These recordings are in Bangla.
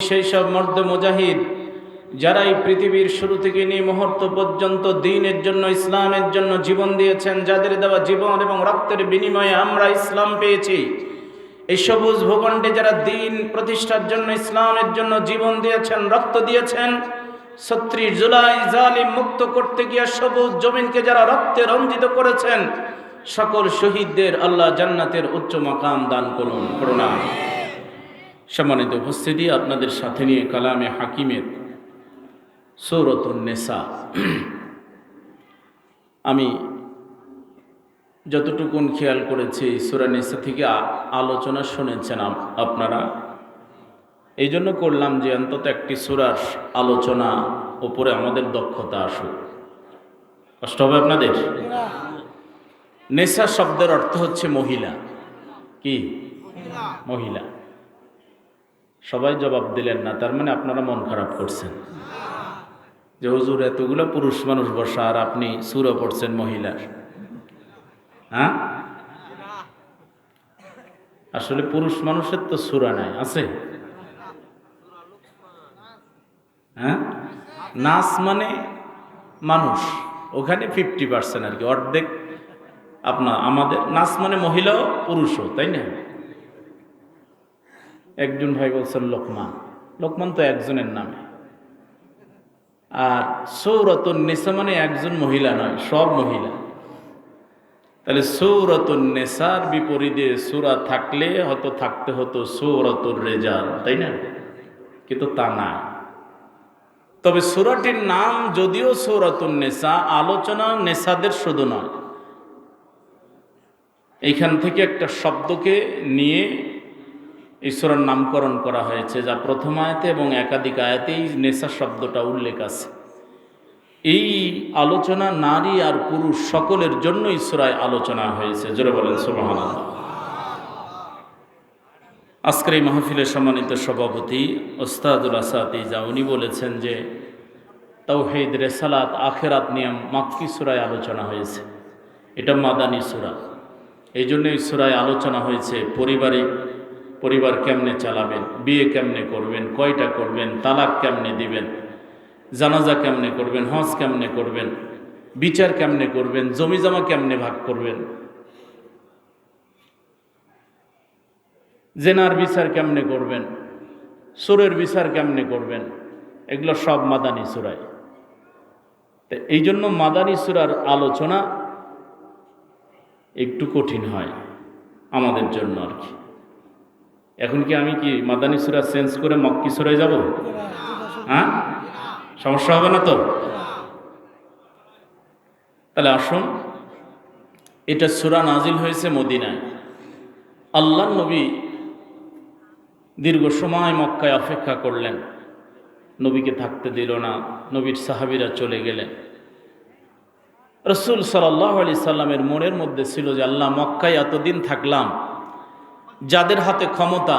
সেই সব মর্দ মুজাহিদ যারা এই পৃথিবীর শুরু থেকে নিয়ে মুহূর্ত পর্যন্ত দ্বীনের জন্য, ইসলামের জন্য জীবন দিয়েছেন, যাদের দেওয়া জীবন এবং রক্তের বিনিময়ে আমরা ইসলাম পেয়েছি। এই সবুজ ভূখণ্ডে যারা দ্বীন প্রতিষ্ঠার জন্য, ইসলামের জন্য জীবন দিয়েছেন, রক্ত দিয়েছেন, ৩৬ জুলাই জালিম মুক্ত করতে গিয়ে সবুজ জমিনকে যারা রক্তে রঞ্জিত করেছেন, সকল শহীদদের আল্লাহ জান্নাতের উচ্চ মাকাম দান করুন। প্রণাম। সম্মানিত উপস্থিতি, আপনাদের সাথে নিয়ে কালামে হাকিমের সূরাতুন নিসা। আমি যতটুকুন খেয়াল করেছি সূরা নিসা থেকে আলোচনা শুনেছেন আপনারা। এই জন্য করলাম যে অন্তত একটি সূরার আলোচনা উপরে আমাদের দক্ষতা আসুক। কষ্ট হবে আপনাদের? নিসা শব্দের অর্থ হচ্ছে মহিলা। কি মহিলা? সবাই জবাব দিলেন না, তার মানে আপনারা মন খারাপ করছেন যে হুজুর এতগুলো পুরুষ মানুষ বসা আর আপনি সূরা পড়ছেন মহিলার। হ্যাঁ, আসলে পুরুষ মানুষের তো সূরা নাই, আছে? হ্যাঁ, নাস মানে মানুষ, ওখানে 50% আর কি, অর্ধেক আপনার। আমাদের নাস মানে মহিলাও পুরুষও, তাই না? একজন ভাই বলছেন লোকমান, লোকমান তো একজনের নামে। আর সূরাতুন নিসা মানে একজন মহিলা নয়, সব মহিলা। তাহলে সূরাতুন নিসার বিপরীতে সূরা থাকলে হয়তো থাকতে হতো সূরাতুর রিজাল, তাই না? কিন্তু তা না। তবে সূরাটির নাম যদিও সূরাতুন নিসা, আলোচনা নেসাদের শুধু নয়। এইখান থেকে একটা শব্দকে নিয়ে এই সূরার নামকরণ করা হয়েছে, যা প্রথম আয়াতে এবং একাধিক আয়াতেই নেসা শব্দটা উল্লেখ আছে। এই আলোচনা নারী আর পুরুষ সকলের জন্যই সূরায় আলোচনা হয়েছে। জোরে বলেন সুবহানাল্লাহ। আজকের এই মাহফিলের সম্মানিত সভাপতি ওস্তাদুল আসাতি যা উনি বলেছেন যে তাওহীদ, রিসালাত, আখিরাত নিয়ে মাক্কি সূরায় আলোচনা হয়েছে। এটা মাদানী সূরা, এই জন্য এই সূরায় আলোচনা হয়েছে পরিবার কেমনে চালাবেন, বিয়ে কেমনে করবেন, কয়টা করবেন, তালাক কেমনে দিবেন, জানাজা কেমনে করবেন, হজ কেমনে করবেন, বিচার কেমনে করবেন, জমি জমা কেমনে ভাগ করবেন, জেনার বিচার কেমনে করবেন, সুরের বিচার কেমনে করবেন, এগুলো সব মাদানী সূরায়। তো এই জন্য মাদানী সূরার আলোচনা একটু কঠিন হয় আমাদের জন্য আর কি। এখন কি আমি কি মাদানী সূরা চেঞ্জ করে মক্কি সূরায় যাব? হ্যাঁ, সমস্যা হবে না তো? তাহলে আসুন, এটা সূরা নাজিল হয়েছে মদিনায়। আল্লাহর নবী দীর্ঘ সময় মক্কায় অপেক্ষা করলেন, নবীকে থাকতে দিল না, নবীর সাহাবীরা চলে গেলেন। রাসূল সাল্লাল্লাহু আলাইহি সাল্লামের মনের মধ্যে ছিল যে আল্লাহ, মক্কায় এতদিন থাকলাম, যাদের হাতে ক্ষমতা,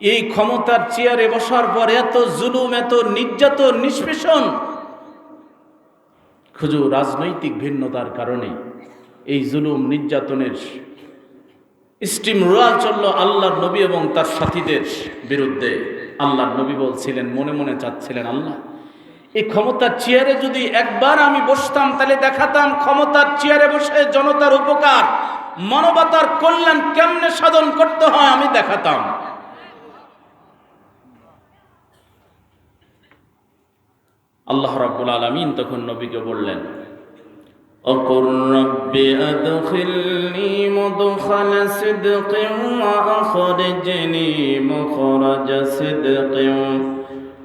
এই ক্ষমতার চেয়ারে বসার পর এত জুলুম, এত নির্যাতন, নিষ্পেষণ, শুধু রাজনৈতিক ভিন্নতার কারণে এই জুলুম নির্যাতনের স্টিম রোলার চলল আল্লাহর নবী এবং তার সাথীদের বিরুদ্ধে। আল্লাহর নবী বলছিলেন, মনে মনে চাচ্ছিলেন, আল্লাহ, এই ক্ষমতার চেয়ারে যদি একবার আমি বসতাম, তাহলে দেখাতাম ক্ষমতার চেয়ারে বসে জনতার উপকার, মানবতার কল্যাণ কেমনে সাধন করতে হয়, আমি দেখাতাম। আল্লাহ রাব্বুল আলামিন তখন নবীকে বললেন, অকুর রব্বি আদখিলনি মুদখালা সিদকিন ওয়া আখরিজনি মুখরাজা সিদকিন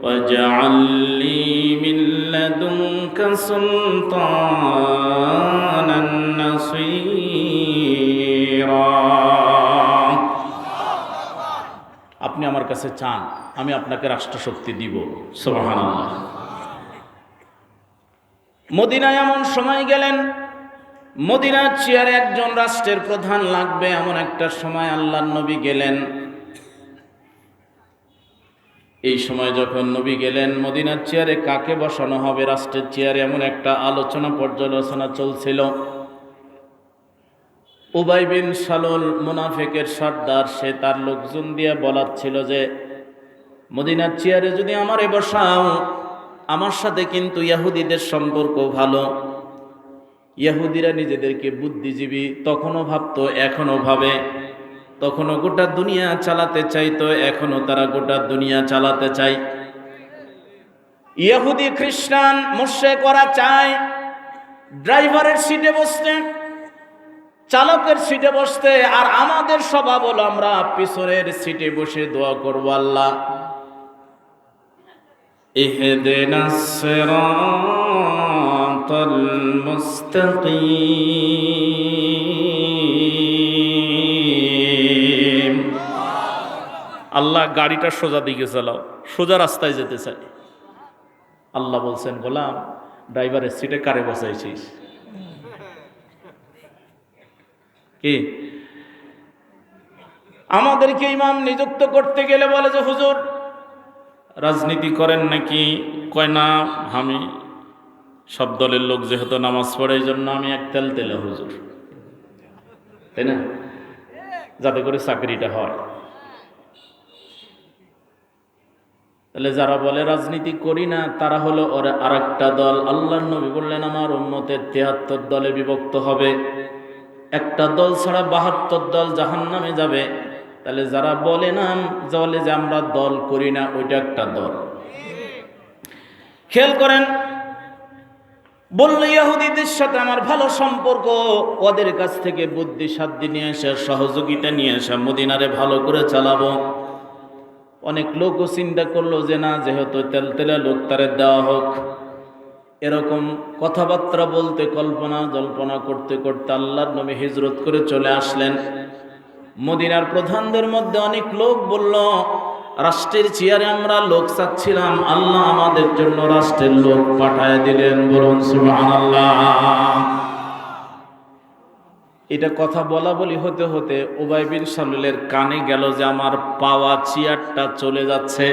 ওয়াজআল লি মিন লাদুনকা সুলতানান নাসীরা। আপনি আমার কাছে চান, আমি আপনাকে রাষ্ট্রশক্তি দিব। সুবহানাল্লাহ। মদিনায় এমন সময় গেলেন, মদিনার চেয়ারে একজন রাষ্ট্রের প্রধান লাগবে, এমন একটা সময় আল্লাহর নবী গেলেন। এই সময় যখন নবী গেলেন, মদিনার চেয়ারে কাকে বসানো হবে, রাষ্ট্রের চেয়ারে, এমন একটা আলোচনা পর্যালোচনা চলছিল। উবাই বিন সালুল মুনাফিকের সর্দার, সে তার লোকজন দিয়ে বলাচ্ছিল যে মদিনার চেয়ারে যদি আমারে বসাও, আমার সাথে কিন্তু ইহুদিদের সম্পর্ক ভালো। ইহুদিরা নিজেদেরকে বুদ্ধিজীবী তখনও ভাবতো, এখনো ভাবে। তখনও গোটা দুনিয়া চালাতে চাইতো, এখনো তারা গোটা দুনিয়া চালাতে চায়। ইহুদি খ্রিস্টান মুশরিক ওরা চায় ড্রাইভারের সিটে বসতে, চালকের সিটে বসতে, আর আমাদের স্বভাব হলো আমরা পিছনের সিটে বসে দোয়া করব, আল্লাহ ইহদিনাস সিরাতাল মুস্তাকিম। আল্লাহ গাড়িটা সোজা দিকে চালাও, সোজা রাস্তায় যেতে চাই। আল্লাহ বলছেন, গোলাম ড্রাইভারের সিটে কারে বসাইছিস? কি আমাদেরকে ইমাম নিযুক্ত করতে গেলে বলে যে হুজুর রাজনীতি করেন নাকি? কয় না, আমি সব দলের লোক যেহেতু নামাজ পড়ে এই জন্য আমি এক তেলে হুজুর, তাই না, যাতে করে চাকরিটা হয়। তাহলে যারা বলে রাজনীতি করি না তারা হলো ওরা আরেকটা দল। আল্লাহর নবী বললেন আমার উম্মতের 73 দলে বিভক্ত হবে, একটা দল ছাড়া 72 দল জাহান্নামে যাবে। তাহলে যারা বলে না বলে যে আমরা দল করি না, ওইটা একটা দল। খেয়াল করেন, বলল ইহুদিদের সাথে আমার ভালো সম্পর্ক, ওদের কাছ থেকে বুদ্ধি সাধ্য নিয়ে আসা, সহযোগিতা নিয়ে আসা, মদিনারে ভালো করে চালাবো। অনেক লোকও চিন্তা করলো যে না, যেহেতু তেলতেলা লোক তারে দেওয়া হোক। এরকম কথাবার্তা বলতে কল্পনা জল্পনা করতে করতে আল্লাহর নবী হিজরত করে চলে আসলেন। মদিনার প্রধানদের মধ্যে অনেক লোক বলল, রাষ্ট্রের চেয়ারে আমরা লোক চাচ্ছিলাম, আল্লাহ আমাদের জন্য রাষ্ট্রের লোক পাঠায় দিলেন। বলুন সুবহানাল্লাহ। এটা কথা বলা বলি হতে হতে উবাই বিন সালুলের কানে গেল যে আমার পাওয়া চেয়ারটা চলে যাচ্ছে।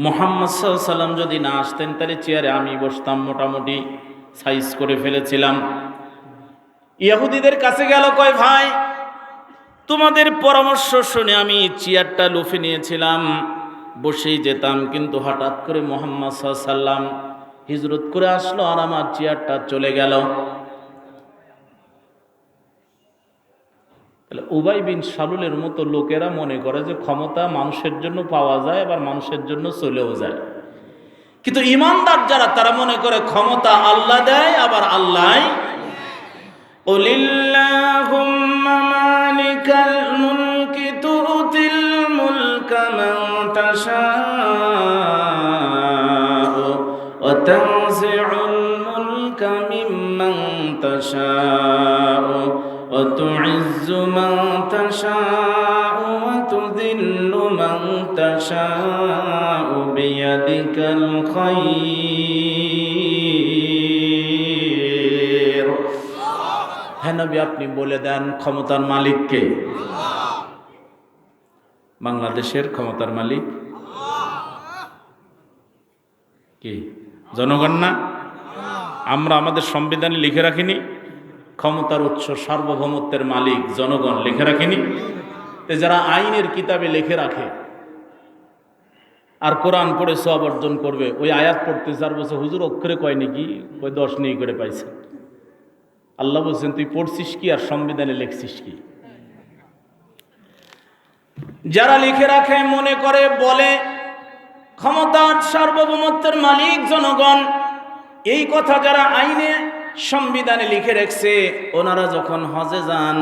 মুহাম্মদ সাল্লাল্লাহু আলাইহি ওয়াসাল্লাম যদি না আসতেন তাহলে চেয়ারে আমি বসতাম, মোটামুটি সাইজ করে ফেলেছিলাম। ইহুদিদের কাছে গেল, কয় ভাই তোমাদের পরামর্শ শুনে আমি চেয়ারটা লুফে নিয়েছিলাম, বসেই যেতাম, কিন্তু হঠাৎ করে মুহাম্মদ সাল্লাল্লাহু আলাইহি ওয়াসাল্লাম হিজরত করে আসলো আর আমার চেয়ারটা চলে গেল। তাহলে উবাই বিন সালুলের মতো লোকেরা মনে করে যে ক্ষমতা মানুষের জন্য পাওয়া যায়, আবার মানুষের জন্য চলেও যায়। কিন্তু ইমানদার যারা, তারা মনে করে ক্ষমতা আল্লাহ দেয়, আবার আল্লাহ। কুলিল্লাহুম্মা মালিকাল মুলকি তুতিল মুলকা মান তাশাউ ওয়া তানজিউল মুলকা মিম্মান তাশাউ وتعز من تشاء وتذل من تشاء بيدك الخير। হ্যাঁ নবী, আপনি বলে দেন ক্ষমতার মালিক কে? বাংলাদেশের ক্ষমতার মালিক কে? জনগণ না? আমরা আমাদের সংবিধানে লিখে রাখিনি ক্ষমতার উৎস সার্বভৌমত্বের মালিক জনগণ? লিখে রাখিনি? যারা আইনের কিতাবে লিখে রাখে আর কোরআন পড়ে সওয়াব অর্জন করবে, ওই আয়াত পড়তে 4 বছর হুজুর অক্ষরে কয় নাকি, ওই 10 নেই করে পাইছে। আল্লাহ বলছেন তুই পড়ছিস কি আর সংবিধানে লিখছিস কি? যারা লিখে রাখে মনে করে বলে ক্ষমতার সার্বভৌমত্বের মালিক জনগণ, এই কথা যারা আইনে সংবিধানে লিখে রাখছে, ওনারা যখন হজে যান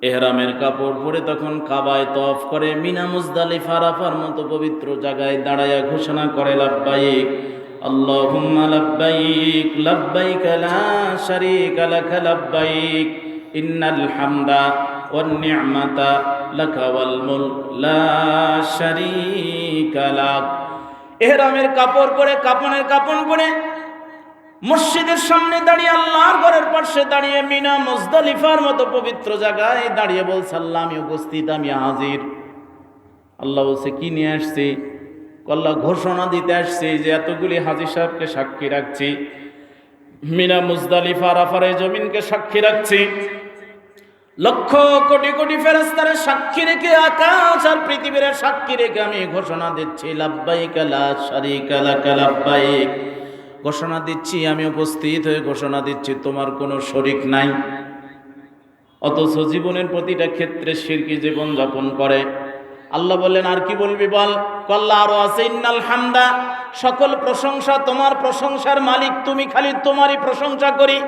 এহরামের কাপড় পরে তখন কাবায় তওয়াফ করে, মিনা মুজদালিফা আরাফার মতো পবিত্র জায়গায় দাঁড়ায়া ঘোষণা করে লাব্বাইক আল্লাহুম্মা লাব্বাইক লাব্বাইক লা শারীকা লাকা লাব্বাইক ইন্নাল হামদা ওয়ান নি'মাতা লাকা ওয়াল মুলক লা শারীকা লাক। এহরামের কাপড় পরে, কাফনের কাফন পরে মসজিদের সামনে দাঁড়িয়ে, আল্লাহর ঘরের পাশে দাঁড়িয়ে, মিনা মুজদালিফার মতো পবিত্র জায়গায় দাঁড়িয়ে বলছে আল্লাহ আমি উপস্থিত, আমি হাজির। আল্লাহ বলছে কি নিয়ে আসছি? আল্লাহ ঘোষণা দিতে আসছে যে এতগুলি হাজী সাহেবকে সাক্ষী রাখছি, মিনা মুজদালিফা আরাফার এই জমিনকে সাক্ষী রাখছি, লক্ষ কোটি কোটি ফেরেশতার সাক্ষী রেখে, আকাশ আর পৃথিবীর সাক্ষী রেখে আমি ঘোষণা দিচ্ছি, লাব্বাইক লা শারীকা লাক লাব্বাইক। ঘোষণা দিচ্ছি, আমি উপস্থিত হয়ে ঘোষণা দিচ্ছি, তোমার কোনো শরীক নাই। অথচ জীবনের প্রতিটা ক্ষেত্রে শিরকি জীবন যাপন করে। আল্লাহ বললেন, আর কি বলবি বল? আল্লাহ আরো আছে, ইন্নাল হামদা, সকল প্রশংসা তোমার, প্রশংসার মালিক তুমি, খালি তোমারই প্রশংসা করি।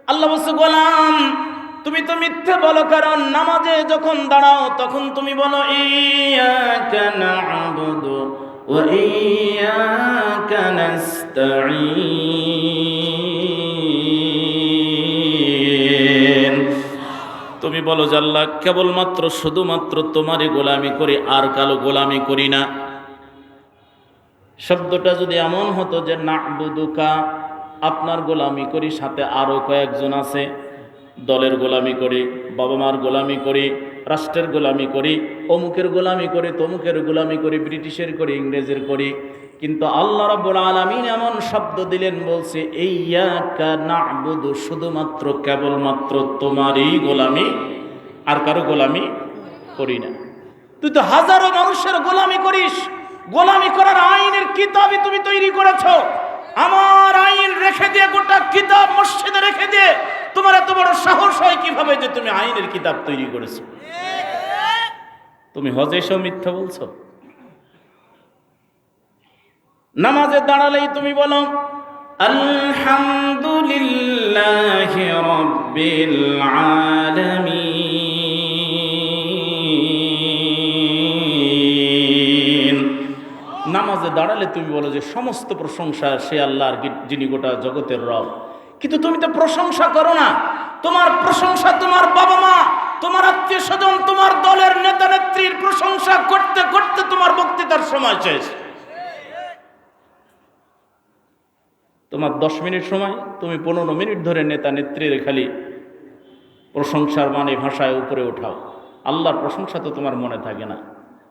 আল্লাহ বলছে, গোলাম তুমি তো মিথ্যে বলো, কারণ নামাজে যখন দাঁড়াও তখন তুমি বলো ইয়াকা না'বুদু ওয়া ইয়াকা নাস্তাঈন। তুমি বলো যে আল্লাহ কেবলমাত্র শুধুমাত্র তোমারই গোলামি করি, আর কারো গোলামি করি না। শব্দটা যদি এমন হতো যে না'বুদুকা, আপনার গোলামি করি, সাথে আরো কয়েকজন আছে, দলের গোলামি করি, বাবা মার গোলামি করি, রাষ্ট্রের গোলামি করি, অমুকের গোলামি করি, তমুকের গোলামি করি, ব্রিটিশের করি, ইংরেজের করি, কিন্তু আল্লাহ রাব্বুল আলামিন এমন শব্দ দিলেন, বলছে ইয়্যাকা না'বুদু, শুধুমাত্র কেবলমাত্র তোমারই গোলামি, আর কারো গোলামি করি না। তুই তো হাজারো মানুষের গোলামি করিস, গোলামি করার আইনের কিতাবই তুমি তৈরি করেছো। আমার আইন রেখে দিয়ে, গোটা কিতাব মসজিদে রেখে দিয়ে তোমার এত বড় সাহস হয় কিভাবে যে তুমি আইনের কিতাব তৈরি করেছো? তুমি হজে এসেও মিথ্যা বলছো। নামাজে দাঁড়ালেই তুমি বলো আলহামদুলিল্লাহি রাব্বিল আলামিন। নামাজে দাঁড়ালে তুমি বলো যে সমস্ত প্রশংসা সে আল্লাহর, যিনি গোটা জগতের রব। কিন্তু তুমি তো প্রশংসা করো না। তোমার প্রশংসা তোমার বাবা মা, তোমার আত্মীয় স্বজন, তোমার দলের নেতা নেত্রীর প্রশংসা করতে করতে তোমার বক্তৃতার সময় শেষ। তোমার 10 মিনিট সময়, তুমি 15 মিনিট ধরে নেতা নেত্রীর খালি প্রশংসার মানে ভাষায় উপরে ওঠাও। আল্লাহর প্রশংসা তো তোমার মনে থাকে না।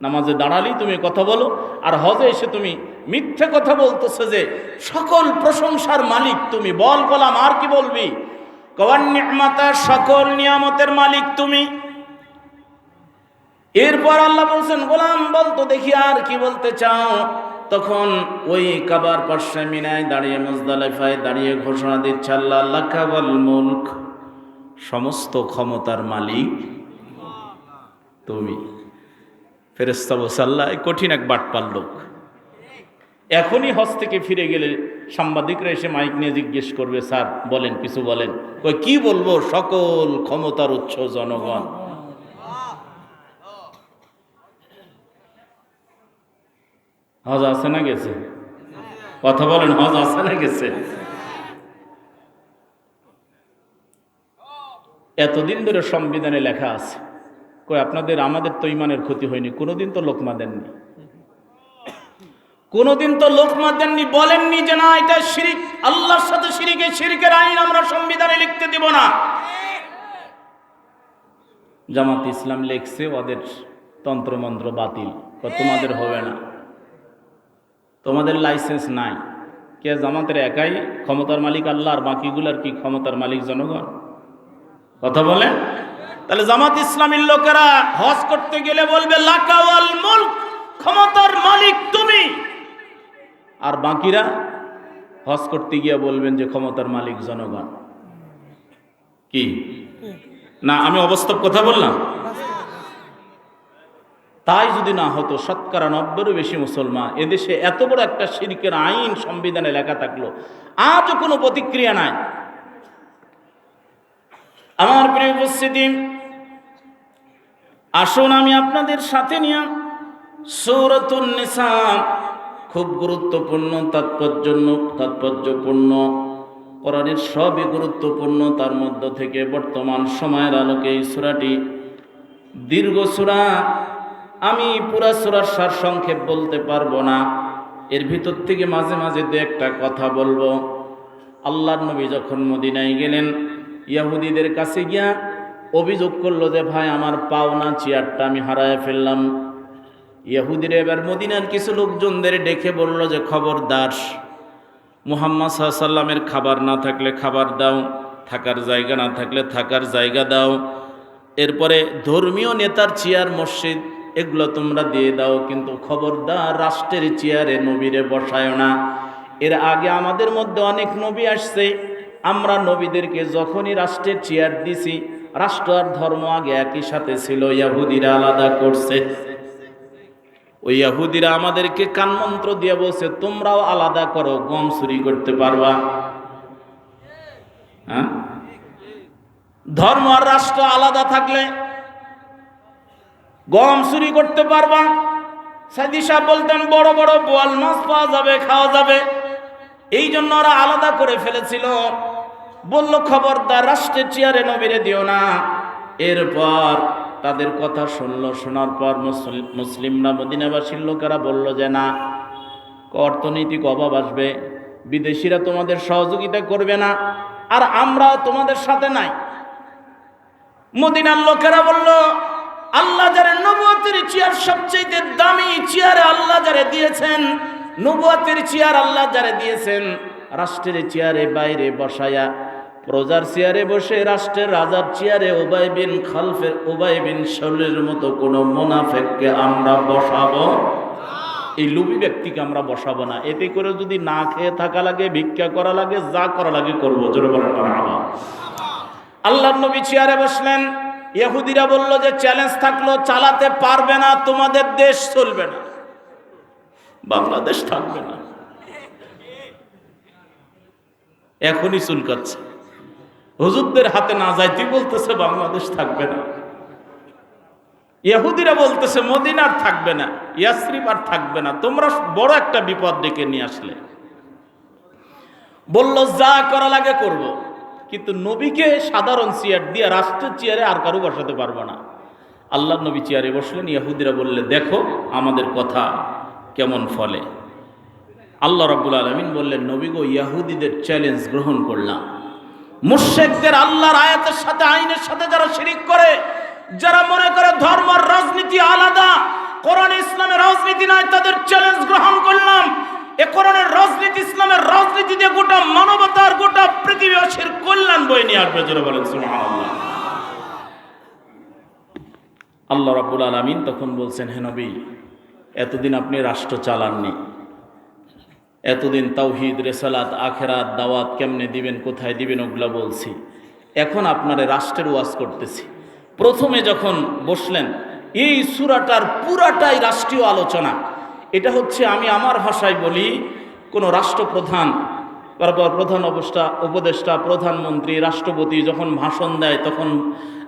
নামাজে দাঁড়ালেই তুমি কথা বলো, আর হজে এসে তুমি মিথ্যে কথা বলতেছো যে সকল প্রশংসার মালিক তুমি। বল গোলাম, আর কি বলবি? কওয়ান নি'মাতা, সকল নিয়ামতের মালিক তুমি। এরপর আল্লাহ বলছেন, গোলাম বলতো দেখি আর কি বলতে চাও। তখন ওই কাবার পাশে মিনায় দাঁড়িয়ে, মুজদালিফায় দাঁড়িয়ে ঘোষণা দিচ্ছে, আল্লাহ লাকাল মুলক, সমস্ত ক্ষমতার মালিক তুমি। ফেরেশতা বলছে, আল্লাহ কঠিন এক বাটপার লোক। এখনই হজ থেকে ফিরে গেলে সাংবাদিকরা এসে মাইক নিয়ে জিজ্ঞেস করবে, স্যার বলেন, কিছু বলেন। কই কি বলবো, সকল ক্ষমতার উৎস জনগণ। হজ আছে না গেছে? কথা বলেন, হজ আছে না গেছে? এতদিন ধরে সংবিধানে লেখা আছে, কই আপনাদের, আমাদের তো ইমানের ক্ষতি হয়নি, কোনোদিন তো লোকমা দেননি, কোনোদিন তো লোকমা দেননি, বলেননি যে না এটা শিরিক, আল্লাহর সাথে শিরিকে, শিরিকের আইন আমরা সংবিধানে লিখতে দিব না। জামাত ইসলাম লেখছে ওদের তন্ত্রমন্ত্র বাতিল, তোমাদের হবে না, তোমাদের লাইসেন্স নাই। কে জামাতের একাই ক্ষমতার মালিক আল্লাহ, আর বাকিগুলার কি ক্ষমতার মালিক জনগণ? কথা বলেন। তাহলে জামাত ইসলামীর লোকেরা হজ করতে গেলে বলবে লাকাওয়াল মুলক, ক্ষমতার মালিক তুমি, আর বাকিরা হজ করতে গিয়ে বলবেন যে ক্ষমতার মালিক জনগণ। কি না আমি অবাস্তব কথা বললাম? তাই যদি না হতো, শতকরা 90-এরও বেশি মুসলমান, এদেশে এত বড় একটা শিরকের আইন সংবিধানে লেখা থাকলো আজও কোনো প্রতিক্রিয়া নাই। আমার প্রিয় উপস্থিতি, আসুন আমি আপনাদের সাথে নিয়ে সূরাতুন নিসা, খুব গুরুত্বপূর্ণ, তাৎপর্যপূর্ণ, কোরআনের সবই গুরুত্বপূর্ণ। তার মধ্য থেকে বর্তমান সময়ের আলোকে এই সূরাটি দীর্ঘ সূরা, আমি পুরা সূরার সারসংক্ষেপ বলতে পারবো না, এর ভিতর থেকে মাঝে মাঝে দু একটা কথা বলবো। আল্লাহর নবী যখন মদিনায় গেলেন, ইহুদিদের কাছে গিয়া অভিযোগ করলো যে ভাই আমার পাওনা চেয়ারটা আমি হারায় ফেললাম। ইহুদিরা এবার মদিনার কিছু লোকজনদের ডেকে বলল যে খবরদার, মুহাম্মদ সাল্লাল্লাহু আলাইহি ওয়াসাল্লামের খাবার না থাকলে খাবার দাও, থাকার জায়গা না থাকলে থাকার জায়গা দাও। এরপরে ধর্মীয় নেতার চেয়ার, মসজিদ এগুলো তোমরা দিয়ে দাও, কিন্তু খবরদার রাষ্ট্রের চেয়ারে নবীরে বসায় না। এর আগে আমাদের মধ্যে অনেক নবী আসছে, আমরা নবীদেরকে যখনই রাষ্ট্রের চেয়ার দিছি, রাষ্ট্র আর ধর্ম আগে একই সাথে ছিল, ইহুদিরা আলাদা করছে। ওই ইহুদিরা আমাদেরকে কানমন্ত্র দিয়ে বলছে তোমরাও আলাদা করো, গম চুরি করতে পারবা। হ্যাঁ, ধর্ম আর রাষ্ট্র আলাদা থাকলে গম চুরি করতে পারবা। সাইদি সাহেব বলতেন বড় বড় বোয়াল মাছ পাওয়া যাবে, খাওয়া যাবে, এই জন্য ওরা আলাদা করে ফেলেছিল। বলল খবরদার রাষ্ট্রের চেয়ারে নবীরে দিও না। এরপর তাদের কথা শুনলো, শোনার পর মুসলিমরা, মদিনাবাসীর লোকেরা বলল যে না, অর্থনৈতিক অভাব আসবে, বিদেশিরা তোমাদের সহযোগিতা করবে না, আর আমরাও তোমাদের সাথে নাই। মদিনার লোকেরা বলল আল্লাহ যারে নবুয়তের চেয়ার সবচেয়ে দামি চেয়ারে আল্লাহ যারে দিয়েছেন, নবুয়তের চেয়ার আল্লাহ যারে দিয়েছেন, রাষ্ট্রের চেয়ারে বাইরে বসায়া, প্রজার চেয়ারে বসে রাষ্ট্রের রাজার চেয়ারে উবাই বিন খালফের, উবাই বিন সালুলের মতো কোন মুনাফিককে আমরা বসাবো, এই লোভী ব্যক্তিকে আমরা বসাবো না। এতে করে যদি না খেয়ে থাকা লাগে, ভিক্ষা করা লাগে, যা করা লাগে করবো। জোরে বলেন মারহাবা। আল্লাহর নবী চেয়ারে বসলেন। ইহুদিরা বলল যে চ্যালেঞ্জ থাকলো, চালাতে পারবে না, তোমাদের দেশ চলবে না, বাংলাদেশ থাকবে না। এখনই চুলকাচ্ছে, হুজুরদের হাতে না যাইতে বলতেছে বাংলাদেশ থাকবে না। ইহুদিরা বলতেছে মদিনার থাকবে না, ইয়াসরিব আর থাকবে না, তোমরা বড় একটা বিপদ ডেকে নিয়ে আসলে। বলল যা করা লাগে করব, কিন্তু নবীকে সাধারণ চেয়ার দিয়ে রাষ্ট্রের চেয়ারে আর কারো বসাতে পারবো না। আল্লাহ নবী চেয়ারে বসলেন। ইহুদিরা বললে দেখো আমাদের কথা কেমন ফলে। আল্লাহ রাব্বুল আলামিন বললেন নবী গো, ইহুদিদের চ্যালেঞ্জ গ্রহণ করলাম। মুশরিকদের আল্লাহর আয়াতের সাথে, আইনের সাথে যারা শিরিক করে, যারা মনে করে ধর্ম আর রাজনীতি আলাদা, কোরআন ইসলামের রাজনীতি নয়, তাদের চ্যালেঞ্জ গ্রহণ করলাম। এ কোরআনের রাজনীতি, ইসলামের রাজনীতি দিয়ে গোটা মানবতার, গোটা পৃথিবীবাসীর কল্যাণ বয়ে নিয়ে আসবে। জোরে বলেন সুবহানাল্লাহ। আল্লাহ রাব্বুল আলামিন তখন বলছেন, হে নবী, এতদিন আপনি রাষ্ট্র চালাননি, এতদিন তাওহীদ, রিসালাত, আখিরাত, দাওয়াত কেমনে দিবেন, কোথায় দিবেন ওগুলা বলছি। এখন আপনারে রাষ্ট্রের ওয়াজ করতেছি। প্রথমে যখন বসলেন, এই সূরাটার পুরাটাই রাষ্ট্রীয় আলোচনা। এটা হচ্ছে, আমি আমার ভাষায় বলি, কোনো রাষ্ট্রপ্রধান, তারপর প্রধান উপদেষ্টা, প্রধানমন্ত্রী, রাষ্ট্রপতি যখন ভাষণ দেয় তখন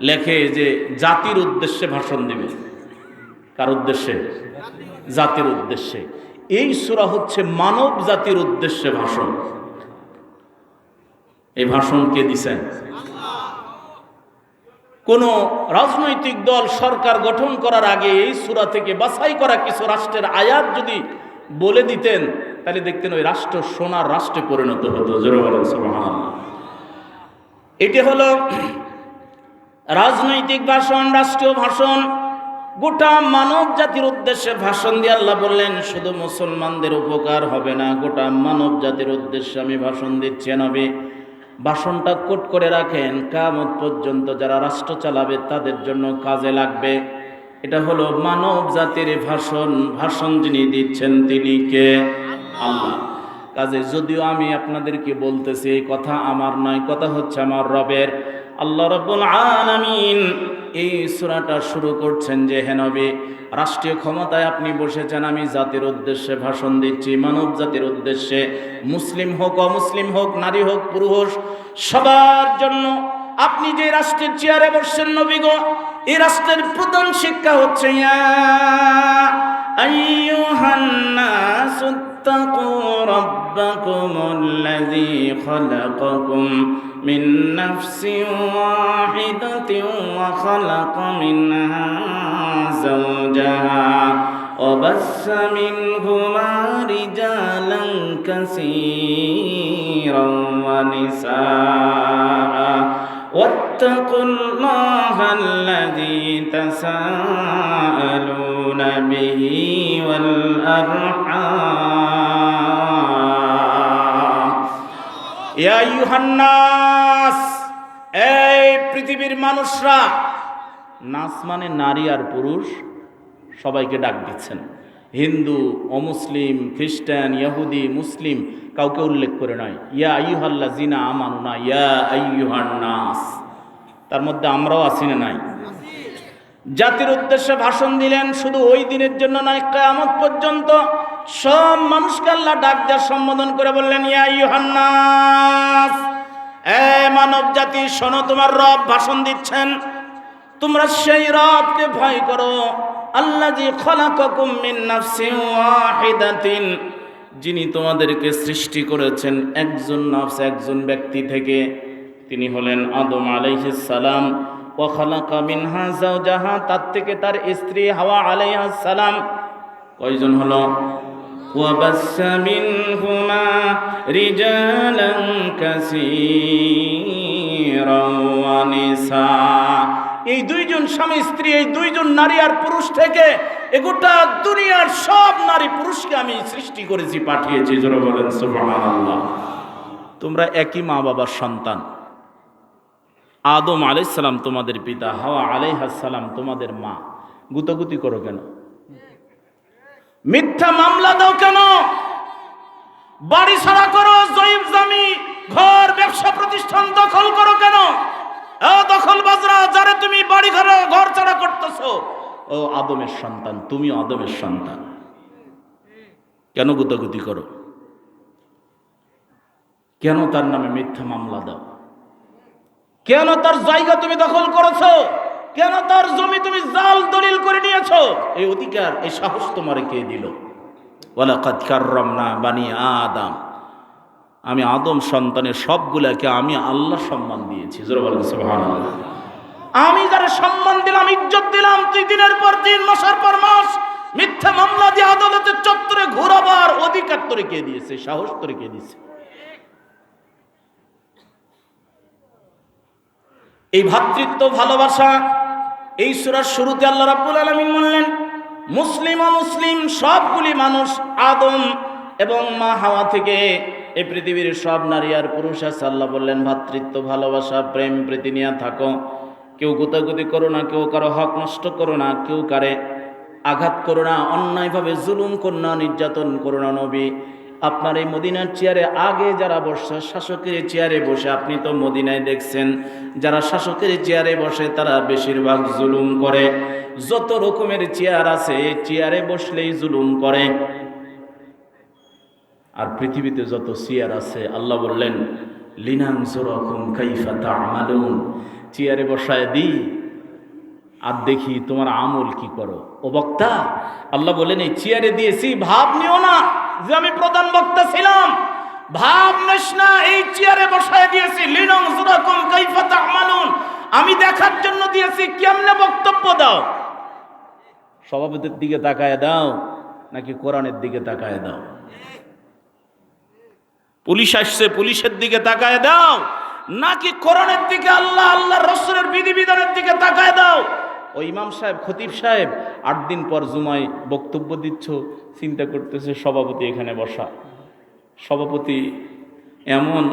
লেখে যে জাতির উদ্দেশ্যে ভাষণ দিবে। কার উদ্দেশ্যে? জাতির উদ্দেশ্যে। এই সূরা হচ্ছে মানব জাতির উদ্দেশ্যে ভাষণ। এই ভাষণ কে দিছেন? কোন রাজনৈতিক দল সরকার গঠন করার আগে এই সূরা থেকে বাছাই করা কিছু রাষ্ট্রের আয়াত যদি বলে দিতেন, তাহলে দেখতেন ওই রাষ্ট্র সোনার রাষ্ট্রে পরিণত হতো। জোরে বলেন সুবহানাল্লাহ। এটি হলো রাজনৈতিক ভাষণ, রাষ্ট্রীয় ভাষণ, গোটা মানব জাতির উদ্দেশ্যে ভাষণ দিয়ে আল্লাহ বললেন শুধু মুসলমানদের উপকার হবে না, গোটা মানব জাতির উদ্দেশ্যে আমি ভাষণ দিচ্ছি। নবী ভাষণটা কোট করে রাখেন, কিয়ামত পর্যন্ত যারা রাষ্ট্র চালাবে তাদের জন্য কাজে লাগবে। এটা হলো মানব জাতির ভাষণ। ভাষণ যিনি দিচ্ছেন তিনি কে? আল্লাহ। কাজে যদিও আমি আপনাদেরকে বলতেছি, এই কথা আমার নয়, কথা হচ্ছে আমার রবের। আল্লাহ রাব্বুল আলামিন এই সূরাটা শুরু করছেন যে হে নবী, রাষ্ট্রীয় ক্ষমতায় আপনি বসেছেন, আমি জাতির উদ্দেশ্যে ভাষণ দিচ্ছি, মানব জাতির উদ্দেশ্যে, মুসলিম হোক, অমুসলিম হোক, নারী হোক, পুরুষ, সবার জন্য। আপনি যে রাষ্ট্রের চেয়ারে বসছেন নবী গো, এই রাষ্ট্রের প্রধান শিক্ষা হচ্ছে ইয়া আইয়ুহান নাসু ইত্তাকু রাব্বাকুমুল্লাযী খালাকাকুম মিন নাফসিন ওয়াহিদাতিন ওয়া খালাকা মিনহা যাওজাহা ওয়া বাসসা মিনহুমা রিজালান কাসীরান ওয়া নিসাআ ওয়াত্তাকুল্লাহা আল্লাযী তাসাআলুনা বিহি ওয়াল আরহাম। ইয়া আইয়ুহান নাস, এই পৃথিবীর মানুষরা, নাস মানে নারী আর পুরুষ সবাইকে ডাক দিচ্ছেন। হিন্দু, অমুসলিম, খ্রিস্টান, ইহুদি, মুসলিম কাউকে উল্লেখ করে নয়। ইয়া আইয়ুহাল্লাযিনা আমানু না, ইয়া আইয়ুহান নাস। তার মধ্যে আমরাও আছি না নাই? জাতির উদ্দেশ্যে ভাষণ দিলেন, শুধু ওই দিনের জন্য নয়, কিয়ামত পর্যন্ত সব মানুষকে আল্লাহ ডাক দেওয়ার সম্বোধন করে বললেন, ইয়া আইয়ুহান নাস, এ মানব জাতি শোনো, তোমার রব ভাষণ দিচ্ছেন। তোমরা সেই রবকে ভয় করো, আল্লাযী খালাকাকুম মিন নাফসিন ওয়াহিদাতিন, যিনি তোমাদেরকে সৃষ্টি করেছেন একজন নফস, একজন ব্যক্তি থেকে। তিনি হলেন আদম আলাইহিস সালাম। ওয়া খালাকা মিনহা যাওজাহা, তার থেকে তার স্ত্রী হাওয়া আলাইহিস সালাম। কয়জন হলো? ওয়া বাসসা মিনহুমা রিজালান কাসীরান ওয়া নিসা। এই দুইজন স্বামী স্ত্রী, এই দুইজন নারী আর পুরুষ থেকে এ গোটা দুনিয়ার সব নারী পুরুষকে আমি সৃষ্টি করেছি, পাঠিয়েছি। জোরে বলেন সুবহানাল্লাহ। তোমরা একই মা বাবার সন্তান। আদম আলাইহিস সালাম তোমাদের পিতা, হাওয়া আলাইহাস সালাম তোমাদের মা। গুতাগুতি করো কেন? মিথ্যা মামলা দাও কেন? বাড়ি ছাড়া করো, জয়ীব জমি, ঘর, ব্যবসা প্রতিষ্ঠান দখল করো কেন? দখল বাজরা, যারে তুমি বাড়ি ঘর ছাড়া করতেছো, ও আদমের সন্তান, তুমিও আদমের সন্তান। কেন গুতাগুতি করো? কেন তার নামে মিথ্যা মামলা দাও? কেন তার জায়গা তুমি দখল করেছো? কেন তার জমি তুমি জাল দলিল করে নিয়েছো? এই অধিকার, এই সাহস তোমারে কে দিল? ওয়ালাকাদ কাররামনা বানি আদম, আমি আদম সন্তানের সবগুলাকে আমি আল্লাহ সম্মান দিয়েছি। জোরে বলেন সুবহানাল্লাহ। আমি যারা সম্মান দিলাম, ইজ্জত দিলাম, তুই দিনের পর দিন, মাসের পর মাস মিথ্যা মামলা দিয়ে আদালতের চত্বরে ঘোরাবার অধিকার তোরে কে দিয়েছে? সাহস তোরে কে দিয়েছে? এই ভ্রাতৃত্ব ভালোবাসা, এই সূরার শুরুতে আল্লাহ রাব্বুল আলামিন বললেন, মুসলিম অমুসলিম সবগুলি মানুষ আদম এবং মা হাওয়া থেকে এই পৃথিবীর সব নারী আর পুরুষ আছে। আল্লাহ বললেন, ভ্রাতৃত্ব ভালোবাসা, প্রেম প্রীতি নিয়ে থাকো। কেউ গুতাগুতি করো না, কেউ কারো হক নষ্ট করো না, কেউ কারে আঘাত করো না, অন্যায়ভাবে জুলুম করো না, নির্যাতন করো না। নবী, আপনার এই মদিনার চেয়ারে আগে যারা বসে, শাসকের চেয়ারে বসে, আপনি তো মদিনায় দেখছেন, যারা শাসকের চেয়ারে বসে তারা বেশিরভাগ জুলুম করে। যত রকমের চেয়ার আছে, চেয়ারে বসলেই জুলুম করে। আর পৃথিবীতে যত চেয়ার আছে, আল্লাহ বললেন, লিনানজুরাকুম কাইফা তা'মালুন, চেয়ারে বসায় দিই আর দেখি তোমার আমল কি করো। ও বক্তা, আল্লাহ বলেন, এই চেয়ারে দিয়েছি, ভাব নিও না যে আমি প্রধান বক্তা ছিলাম, ভাব নিস না, এই চেয়ারে বসায় দিয়েছি লিনানজুরাকুম কাইফা তা'মালুন, আমি দেখার জন্য দিয়েছি কেমনে বক্তব্য দাও। সভাপতির দিকে তাকায় দাও নাকি কোরআনের দিকে তাকায় দাও? পুলিশ আসছে, পুলিশের দিকে তাকায় দাও নাকি কোরআনের দিকে, আল্লাহ আল্লাহর রাসূলের বিধিবিধানের দিকে তাকায় দাও? ওই ইমাম সাহেব, খতিব সাহেব 8 দিন পর জুমায় বক্তব্য দিচ্ছ, চিন্তা করতেছে সভাপতি এখানে বসা। সভাপতি এমন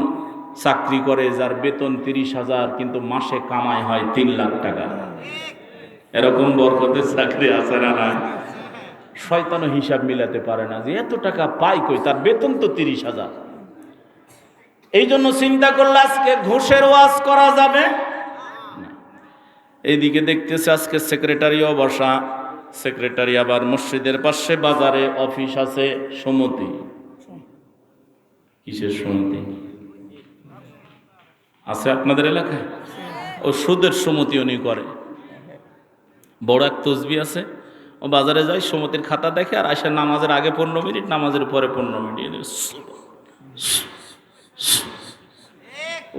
চাকরি করে যার বেতন 30,000, কিন্তু মাসে কামাই হয় 3 লাখ টাকা। এরকম বরকতের চাকরি আছে না? না, শয়তানও হিসাব মিলাতে পারে না যে এত টাকা পাই কই, তার বেতন তো 30,000। এই জন্য চিন্তা করলে আজকে ঘুষের ওয়াজ করা যাবে না। এইদিকে দেখতেছে আজকে সেক্রেটারিও বসা, সেক্রেটারি আবার মসজিদের পাশে বাজারে অফিস আছে, সমিতি। কিসের সমিতি আছে আপনাদের এলাকায়? ও সুদের সমিতি উনি করে। বড় এক তসবি আছে, ও বাজারে যায়, সমিতির খাতা দেখে আর আসে নামাজের আগে 15 মিনিট, নামাজের পরে 15 মিনিট।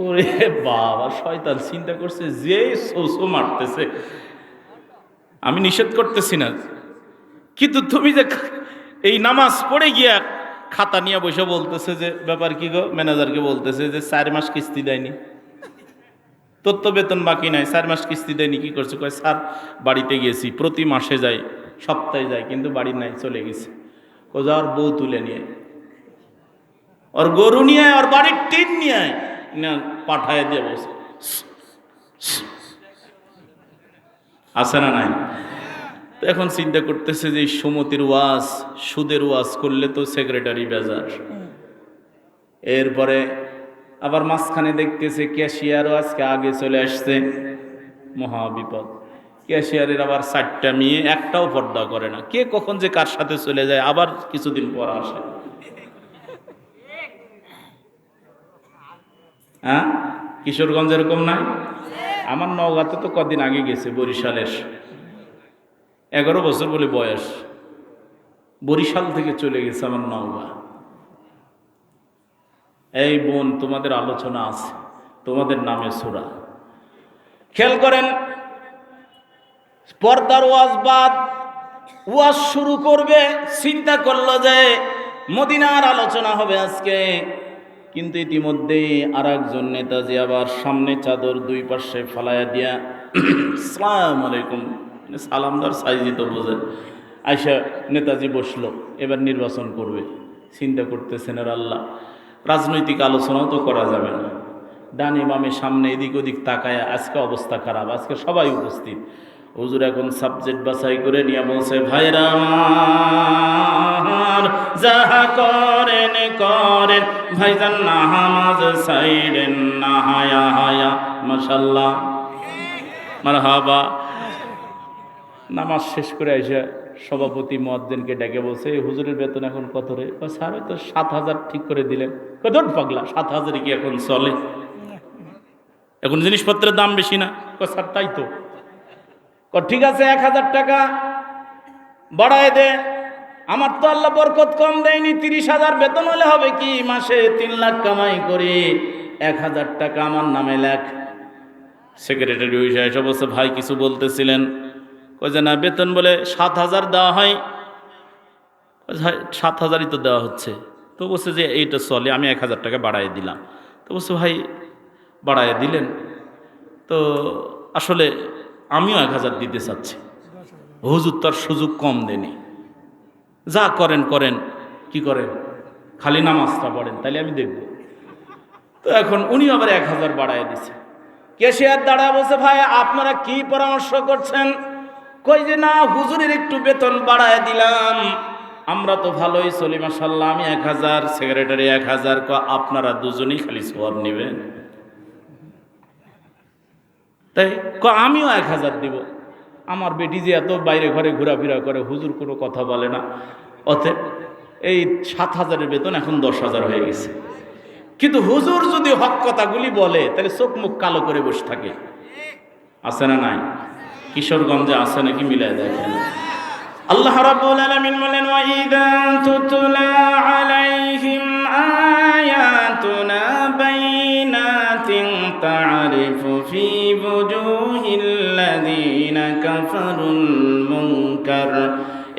ওরে বাবা, শয়তান চিন্তা করছে যে সোসো মারতেছে, আমি নিষেধ করতেছি না, কিন্তু তুমি যে এই নামাজ পড়ে গিয়া খাতা নিয়ে বসে বলতেছে যে ব্যাপার কি গো, ম্যানেজারকে বলতেছে যে 4 মাস কিস্তি দেয়নি, তোর তো বেতন বাকি নাই, 4 মাস কিস্তি দেয়নি, কি করছে? কয় স্যার বাড়িতে গিয়েছি, প্রতি মাসে যাই, সপ্তাহে যাই, কিন্তু বাড়ি নাই, চলে গেছে। কোজার বউ তুলে নিয়ে, ওর গরু নিয়ে, ওর বাড়ির টিন নিয়ে না পাঠায় দিয়ে বসে। আছে না নাই? তো এখন চিন্তা করতেছে যে সুমতির ওয়াজ, সুদের ওয়াজ করলে তো সেক্রেটারি বেজার। এরপরে আবার মাঝখানে দেখতেছে ক্যাশিয়ারও আজকে আগে চলে আসছে, মহা বিপদ। ক্যাশিয়ারের আবার 4টা মেয়ে, একটাও পর্দা করে না, কে কখন যে কার সাথে চলে যায়, আবার কিছুদিন পর আসে। হ্যাঁ, কিশোরগঞ্জ এরকম নাই? আমার নওগাঁতে তো কদিন আগে গেছে, বরিশালের 11 বছর বলে বয়স, বরিশাল থেকে চলে গেছে আমার নওগাঁ। এই বোন, তোমাদের আলোচনা আছে, তোমাদের নামে সূরা। খেয়াল করেন, পর্দার ওয়াজ বাদ, ওয়াজ শুরু করবে, চিন্তা করলো যে মদিনার আলোচনা হবে আজকে। কিন্তু ইতিমধ্যেই আর একজন নেতাজি আবার সামনে চাদর দুই পাশে ফালাইয়া দিয়া আসসালামু আলাইকুম, সালামদার সাইজি তো বোঝে, আইসা নেতাজি বসলো, এবার নির্বাচন করবে। চিন্তা করতেছেন আর আল্লাহ, রাজনৈতিক আলোচনাও তো করা যাবে না, ডানে বামে সামনে এদিক ওদিক তাকায়, আজকে অবস্থা খারাপ, আজকে সবাই উপস্থিত। হুজুর এখন সাবজেক্ট বাছাই করে নিয়ে বলছে, ভাইরা আমার যাহা করেন করেন, ভাইজান নামাজ সাইডেন না, হায়া হায়া মাশাআল্লাহ মারহাবা। নামাজ শেষ করে এসে সভাপতি মুয়াজ্জিনকে ডেকে বলছে, হুজুরের বেতন এখন কত রে? স্যার ওই তো 7,000 ঠিক করে দিলেন। কত পাগলা, 7,000 কি এখন চলে? এখন জিনিসপত্রের দাম বেশি না? স্যার তাই তো। ঠিক আছে, 1,000 টাকা বাড়ায় দে। আমার তো আল্লাহ বরকত কম দেয়নি, 30,000 বেতন হলে হবে কি, মাসে 3 লাখ কামাই করি, 1,000 টাকা আমার নামে লেখ। সেক্রেটারি ওই এসে বলছে, ভাই কিছু বলতেছিলেন? কই যে না, বেতন বলে 7,000 দেওয়া হয়। 7,000ই তো দেওয়া হচ্ছে। তো বলছে যে এইটা চলে, আমি 1,000 টাকা বাড়াই দিলাম। তো বলছে, ভাই বাড়াই দিলেন তো আসলে আমিও 1,000 দিতে চাচ্ছি। হুজুর তার সুযোগ কম দেনি, যা করেন করেন, কি করেন, খালি নামাজটা পড়েন, তাহলে আমি দেখব। তো এখন উনি আবার 1,000 বাড়াই দিছে। ক্যাশিয়ার দাঁড়া বলছে, ভাই আপনারা কি পরামর্শ করছেন? কই যে না, হুজুরের একটু বেতন বাড়ায় দিলাম, আমরা তো ভালোই চলি মাশাআল্লাহ, আমি 1,000, সেক্রেটারি 1,000, আপনারা দুজনেই খালি সওয়াব নেবেন। তাই আমিও 1,000 দিব, আমার বেটি যে এত বাইরে ঘরে ঘোরাফেরা করে, হুজুর কোনো কথা বলে না, অতএব এই 7,000-এর বেতন এখন 10,000 হয়ে গেছে। কিন্তু হুজুর যদি হক কথাগুলি বলে, তাহলে চোখ মুখ কালো করে বসে থাকে। আছে না নাই? কিশোরগঞ্জে আছে নাকি, মিলাই দেখেন। আল্লাহ রাব্বুল আলামিন বলেন, ওয়া ইযা তুতলা আলাইহিম আয়াতুনা বাইনাতিন তা'রিফু ফি বুজুহিল্লাযীনা কাফারুল মুনকার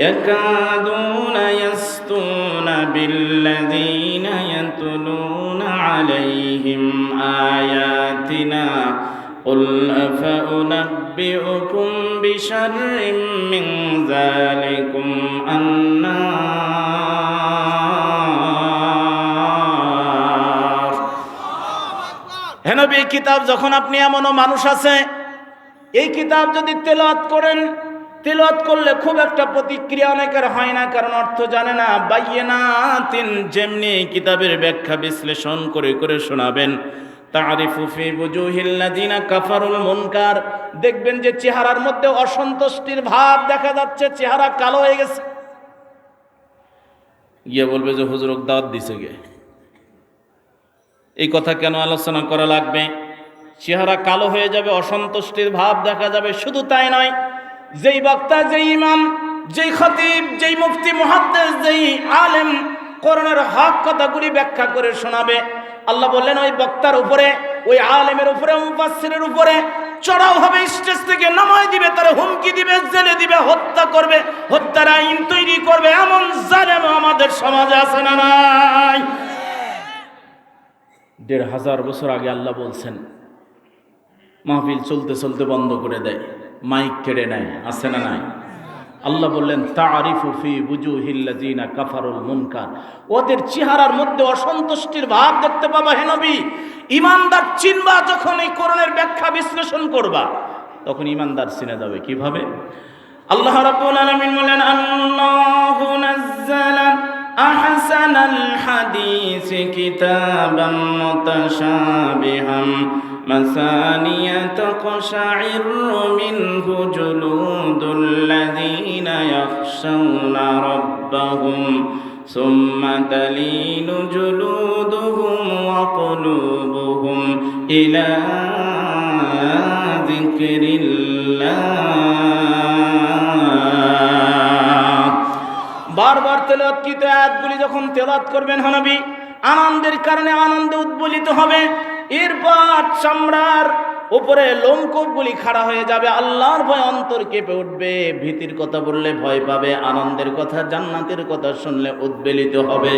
ইয়াকাদুনা ইয়াসতুনা বিল্লাযীনা ইয়াতলুনা আলাইহিম আয়াতিনা قل أفأنبئكم بشر من ذلكم النار। হে নবী, এই কিতাব যখন আপনি, এমনও মানুষ আছে এই কিতাব যদি তেলাওয়াত করেন, তেলাওয়াত করলে খুব একটা প্রতিক্রিয়া অনেকের হয় না, কারণ অর্থ জানে না। বাইয়িনাতিন, যেমনি কিতাবের ব্যাখ্যা বিশ্লেষণ করে করে শোনাবেন। তারিফু ফি বুজুহিল্লাযিনা কাফারুল মুনকার, দেখবেন যে চেহারার মধ্যে অসন্তুষ্টির ভাব দেখা যাচ্ছে, চেহারা কালো হয়ে গেছে। গিয়ে বলবে যে হুজুর দাওয়াত দিছে গে। এই কথা কেন আলোচনা করা লাগবে? চেহারা কালো হয়ে যাবে, অসন্তুষ্টির ভাব দেখা যাবে। শুধু তাই নয়, যেই বক্তা, যেই ইমাম, যেই খতিব, যেই মুফতি, মুহাদ্দিস, যেই আলেম কোরআনের হক কথাগুলি ব্যাখ্যা করে শোনাবে, আল্লাহ বললেন ওই বক্তার উপরে, ওই আলেমের উপরে, মুফাসসিরের উপরে চড়াও হবে, স্টেজ থেকে নামায় দিবে, তারা হুমকি দিবে, জেলে দিবে, হত্যা করবে, হত্যার আইন তৈরি করবে। এমন জালেম আমাদের সমাজে আছে না নাই? 1,500 বছর আগে আল্লাহ বলছেন, মাহফিল চলতে চলতে বন্ধ করে দেয়, মাইক কেড়ে নেয়, আছে না নাই? আল্লাহ বললেন, তারিফু ফি বুজুহিল্লাযিনা কাফারুল মুনকার, ওদের চেহারার মধ্যে অসন্তুষ্টির ভাব দেখতে পাবা। হে নবী, ঈমানদার চিনবা যখন এই কোরআনের ব্যাখ্যা বিশ্লেষণ করবা। তখন ইমানদার চিনে যাবে কিভাবে? আল্লাহ রাব্বুল আলামিন বলেন, আল্লাহু নাযালা আহসানাল হাদিসি কিতাবাম মুতাশাবিহাম মাসানিয়া তাকশাইরু মিনহু জুলুদুল লাযীনা ইয়াখশাউনা রাব্বাহুম সুম্মা তালিনু জুলুদুহুম ওয়া কুলুবুহুম ইলা যিকরিল্লাহ। বারবার তেলাওয়াতকৃত আয়াতগুলি যখন তেলাওয়াত করবেন নবী, আনন্দের কারণে আনন্দে উদ্বলিত হবে, এরপর চামড়ার উপরে লোমকূপগুলি খাড়া হয়ে যাবে, আল্লাহর ভয় অন্তর কেঁপে উঠবে, ভীতির কথা বললে ভয় পাবে, আনন্দের কথা জান্নাতের কথা শুনলে উদ্বেলিত হবে,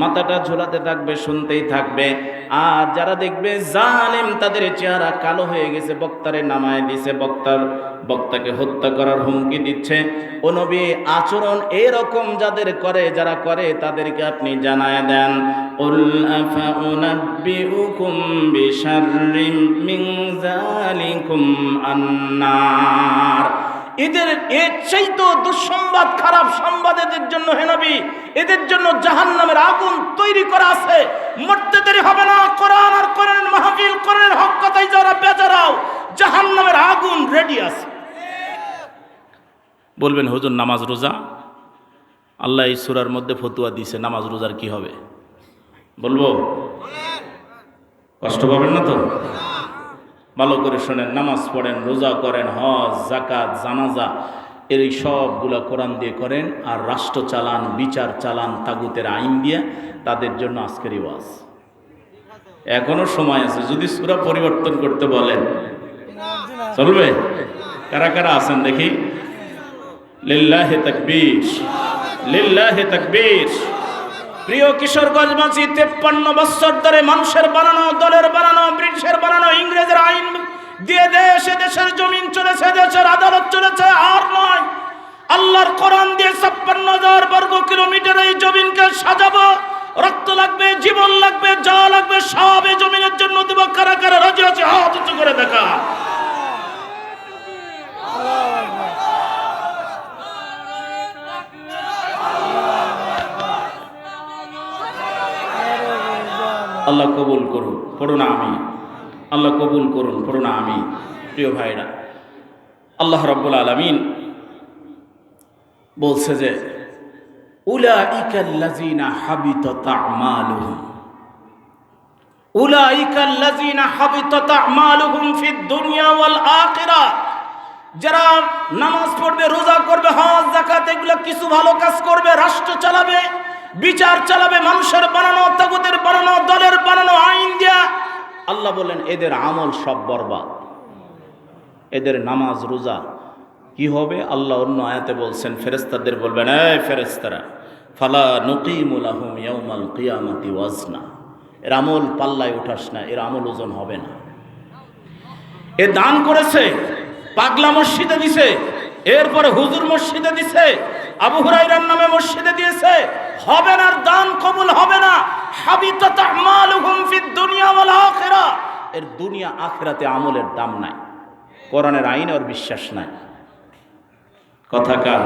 মাথাটা ঝোলাতে থাকবে, শুনতেই থাকবে। আর যারা দেখবে জালেম, তাদের চেহারা কালো হয়ে গেছে, বক্তারে নামায় দিছে, বক্তাকে হত্যা করার হুমকি দিচ্ছে। ও নবী, আচরণ এরকম যারা করে তাদেরকে আপনি জানায় দেন, উল আফা উনাব্বিউকুম বিশাররিম মিন যালিকুম আন্নার। এদের এর চাইতে দুঃসংবাদ, খারাপ সংবাদ এদের জন্য হে নবী, এদের জন্য জাহান্নামের আগুন তৈরি করা আছে। মরতে দেরি হবে না, কোরআন আর কোরআনের মাহফিল, কোরআনের হক কথাই যারা বেজারাও, জাহান্নামের আগুন রেডি আছে। বলবেন হুজুর নামাজ রোজা, আল্লাহ এই সূরার মধ্যে ফতোয়া দিয়েছে, নামাজ রোজার কি হবে? বলবো? কষ্ট পাবেন না তো? ভালো করে শোনেন, নামাজ পড়েন, রোজা করেন, হজ, যাকাত, জানাজা, এর এই সবগুলা কোরআন দিয়ে করেন, আর রাষ্ট্র চালান, বিচার চালান তাগুতের আইন দিয়ে, তাদের জন্য আজকের ওয়াজ। এখনো সময় আছে, যদি সূরা পরিবর্তন করতে বলেন চলবে। কারা কারা আছেন দেখি? লিল্লাহি তাকবীর, লিল্লাহি তাকবীর। প্রিয় কিশোরগঞ্জবাসী, 53 বছর ধরে মানুষের বানানো, দলের বানানো, ব্রিটিশের বানানো, ইংরেজের আইন দিয়ে দেশের জমিন চলেছে, দেশের আদালত চলেছে। আর নয়, আল্লাহর কোরআন দিয়ে 56,000 বর্গ কিলোমিটার এই জমিনকে সাজাবো। রক্ত লাগবে, জীবন লাগবে, যা লাগবে সব এই জমিনের জন্য দেব। কারা কারা রাজি আছে হাত উঁচু করে দেখা। আল্লাহ কবুল করুন, পড়ুন আমি। আল্লাহ কবুল করুন, পড়ুন আমি। প্রিয় ভাইরা, আল্লাহ রাব্বুল আলামিন বলছে যে উলাইকাল্লাযীনা হাবিতাত আমালুহুম, উলাইকাল্লাযীনা হাবিতাত আমালুহুম ফিদ দুনিয়া ওয়াল আখিরা। যারা নামাজ পড়বে, রোজা করবে, হজ, যাকাত, এগুলো কিছু ভালো কাজ করবে, রাষ্ট্র চালাবে, বিচার চালাবে, মানুষের বানানো, তাগুতের বানানো, দলের বানানো আইন দিয়া, আল্লাহ বলেন এদের আমল সব বরবাদ। এদের নামাজ রোজা কি হবে? আল্লাহ অন্য আয়াতে বলছেন, ফেরেশতাদের বলবেন, এই ফেরেশতারা, ফালা নুকিমু লাহুম ইয়াউমাল কিয়ামাতি ওয়াজনা। এর আমল পাল্লায় উঠাস না, এর আমল ওজন হবে না। এ দান করেছে, পাগলা মসজিদে দিছে, এরপরে হুজুর মসজিদে দিছে, আবু হুরায়রার নামে মসজিদে দিয়েছে, হবে না, দান কবুল হবে না। হাবিতাত আমালুহুম ফিদ দুনিয়া ওয়াল আখিরা। এর দুনিয়া আখিরাতে আমলের দাম নাই, কোরআনের আইনে ওর বিশ্বাস নাই। কথা কার?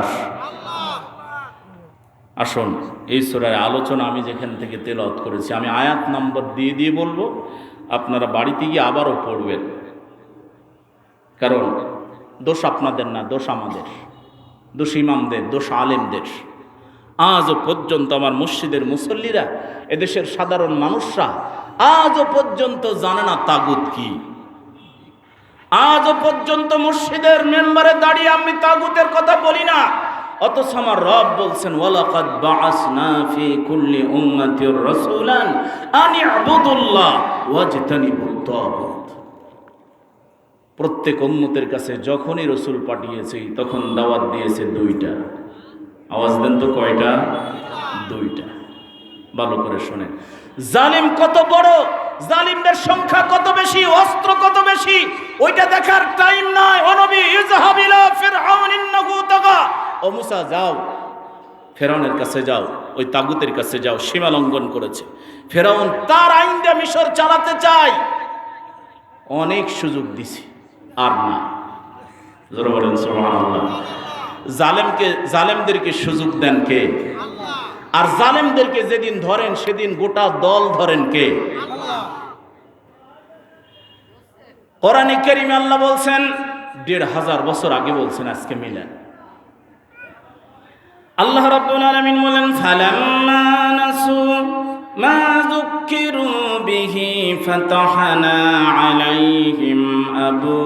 আসুন, এই সূরার আলোচনা আমি যেখান থেকে তেলাওয়াত করেছি, আমি আয়াত নম্বর দিয়ে দিয়ে বলবো, আপনারা বাড়িতে গিয়ে আবারও পড়বেন। কারণ দোষ আপনাদের না, দোষ আমাদের, দোষ ইমামদের, দোষ আলেমদের। আজও পর্যন্ত আমার মসজিদের মুসল্লিরা, এদেশের সাধারণ মানুষরা আজও পর্যন্ত জানে না তাগুত কি। আজও পর্যন্ত মসজিদের মেম্বারে দাঁড়িয়ে আমি তাগুতের কথা বলি না, অথচ আমার রব বলছেন, ওয়ালাকাদ বাআসনা ফি কুল্লি উম্মাতির রাসূলান আন ইবুদুল্লাহ ওয়াজতানিবুত তাগুত। প্রত্যেক উম্মতের কাছে যখনই রসুল পাঠিয়েছে তখন দাওয়াত দিয়েছে দুইটা। আওয়াজ দেন তো, কয়টা? দুইটা। ভালো করে শুনে, জালিম কত বড়, জালিমদের সংখ্যা কত বেশি, অস্ত্র কত বেশি, ওইটা দেখার টাইম নাই। ও নবী, ইযহাব ইলা ফিরআউন ইন্নাহু তাগা। ও মুসা, যাও ফেরাউনের কাছে যাও, ওই তাগুতের কাছে যাও, সীমা লঙ্ঘন করেছে। ফেরাউন তার আইন দিয়ে মিশর চালাতে চায়, অনেক সুযোগ দিছি, আর না। জোরে বলেন সুবহানাল্লাহ। জালেমদেরকে সুযোগ দেন কে? আর জালেমদেরকে যেদিন ধরেন সেদিন গোটা দল ধরেন কে? কোরআনে কারীমে আল্লাহ বলছেন ১৫০০ বছর আগে বলছেন, আজকে মিলেন। আল্লাহ রাব্বুল আলামিন বলেন ফালাম্মা নাসু মা যুক্কিরু বিহি ফাতাহনা আলাইহিম আবু